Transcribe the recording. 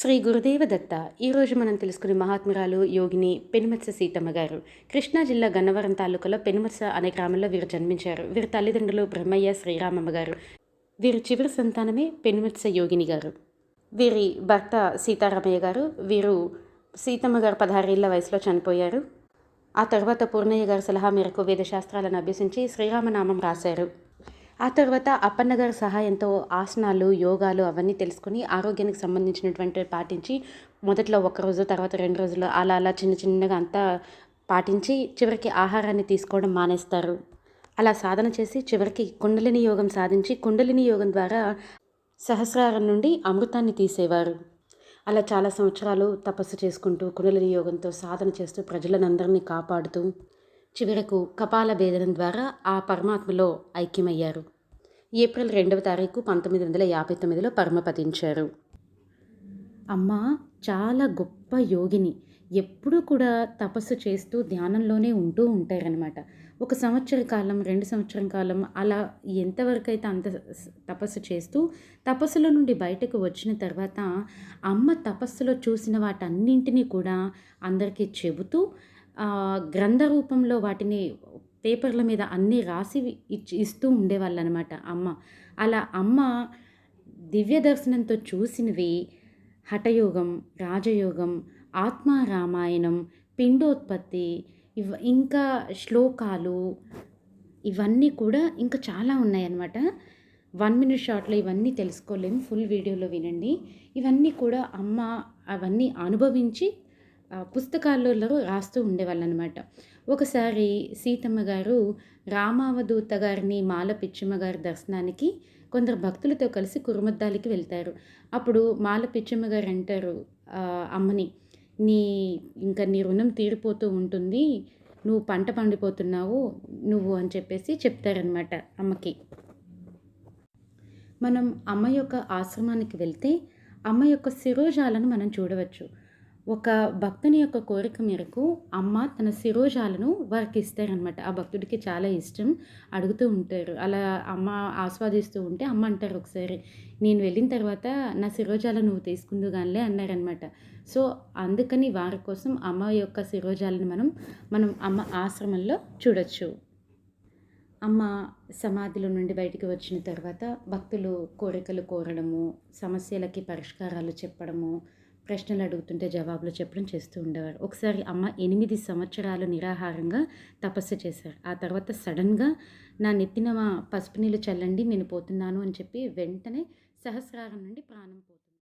శ్రీ గురుదేవ దత్త. ఈరోజు మనం తెలుసుకునే మహాత్మురాలు యోగిని పెనుమత్స సీతమ్మ గారు. కృష్ణా జిల్లా గన్నవరం తాలూకాలో పెనుమత్స అనే గ్రామంలో వీరు జన్మించారు. వీరి తల్లిదండ్రులు బ్రహ్మయ్య, శ్రీరామమ్మ గారు. వీరి చివరి సంతానమే పెనుమత్స యోగిని గారు. వీరి భర్త సీతారామయ్య గారు. వీరు సీతమ్మ గారు 16 ఏళ్ల వయసులో చనిపోయారు. ఆ తర్వాత పూర్ణయ్య గారి సలహా మేరకు వేదశాస్త్రాలను అభ్యసించి శ్రీరామనామం రాశారు. ఆ తర్వాత అప్పన్న గారి సహాయంతో ఆసనాలు, యోగాలు అవన్నీ తెలుసుకొని ఆరోగ్యానికి సంబంధించినటువంటి పాటించి మొదట్లో ఒకరోజు, తర్వాత 2 రోజులు అలా అలా చిన్న చిన్నగా అంతా పాటించి చివరికి ఆహారాన్ని తీసుకోవడం మానేస్తారు. అలా సాధన చేసి చివరికి కుండలిని యోగం సాధించి కుండలిని యోగం ద్వారా సహస్రారం నుండి అమృతాన్ని తీసేవారు. అలా చాలా సంవత్సరాలు తపస్సు చేసుకుంటూ కుండలిని యోగంతో సాధన చేస్తూ ప్రజలనందరినీ కాపాడుతూ చివరకు కపాల భేదనం ద్వారా ఆ పరమాత్మలో ఐక్యమయ్యారు. ఏప్రిల్ 2వ తారీఖు 1959లో పరమపదించారు. అమ్మ చాలా గొప్ప యోగిని. ఎప్పుడూ కూడా తపస్సు చేస్తూ ధ్యానంలోనే ఉంటూ ఉంటారనమాట. 1 సంవత్సర కాలం, 2 సంవత్సరం కాలం అలా ఎంతవరకైతే అంత తపస్సు చేస్తూ తపస్సులో నుండి బయటకు వచ్చిన తర్వాత అమ్మ తపస్సులో చూసిన వాటన్నింటినీ కూడా అందరికీ చెబుతూ గ్రంథ రూపంలో వాటిని పేపర్ల మీద అన్నీ రాసి ఇస్తూ ఉండేవాళ్ళనమాట అమ్మ. అలా అమ్మ దివ్య దర్శనంతో చూసినవి హఠయోగం, రాజయోగం, ఆత్మారామాయణం, పిండోత్పత్తి, ఇంకా శ్లోకాలు, ఇవన్నీ కూడా ఇంకా చాలా ఉన్నాయన్నమాట. 1 మినిట్ షార్ట్లో ఇవన్నీ తెలుసుకోలేము. ఫుల్ వీడియోలో వినండి. ఇవన్నీ కూడా అమ్మ అవన్నీ అనుభవించి పుస్తకాల్లో రాస్తూ ఉండేవాళ్ళనమాట. ఒకసారి సీతమ్మ గారు రామావధూత గారిని, మాల పిచ్చమ్మ గారి దర్శనానికి కొందరు భక్తులతో కలిసి కురుమద్దాలికి వెళ్తారు. అప్పుడు మాల పిచ్చమ్మ గారు అంటారు అమ్మని, నీ రుణం తీరిపోతూ ఉంటుంది, నువ్వు పంట పండిపోతున్నావు నువ్వు అని చెప్పేసి చెప్తారనమాట అమ్మకి. మనం అమ్మ యొక్క ఆశ్రమానికి వెళ్తే అమ్మ యొక్క శిరోజాలను మనం చూడవచ్చు. ఒక భక్తుని యొక్క కోరిక మేరకు అమ్మ తన శిరోజాలను వారికి ఇస్తారనమాట. ఆ భక్తుడికి చాలా ఇష్టం, అడుగుతూ ఉంటారు. అలా అమ్మ ఆస్వాదిస్తూ ఉంటే అమ్మ అంటారు ఒకసారి, నేను వెళ్ళిన తర్వాత నా శిరోజాలను నువ్వు తీసుకుందుగానిలే అన్నారనమాట. సో అందుకని వారి కోసం అమ్మ యొక్క శిరోజాలను మనం అమ్మ ఆశ్రమంలో చూడొచ్చు. అమ్మ సమాధిలో నుండి బయటికి వచ్చిన తర్వాత భక్తులు కోరికలు కోరడము, సమస్యలకి పరిష్కారాలు చెప్పడము, ప్రశ్నలు అడుగుతుంటే జవాబులు చెప్పడం చేస్తూ ఉండేవారు. ఒకసారి అమ్మ 8 సంవత్సరాలు నిరాహారంగా తపస్సు చేశారు. ఆ తర్వాత సడన్గా నా నెత్తిన పసుపు నీళ్ళు చల్లండి నేను పోతున్నాను అని చెప్పి వెంటనే సహస్రారం నుండి ప్రాణం పోతుంది.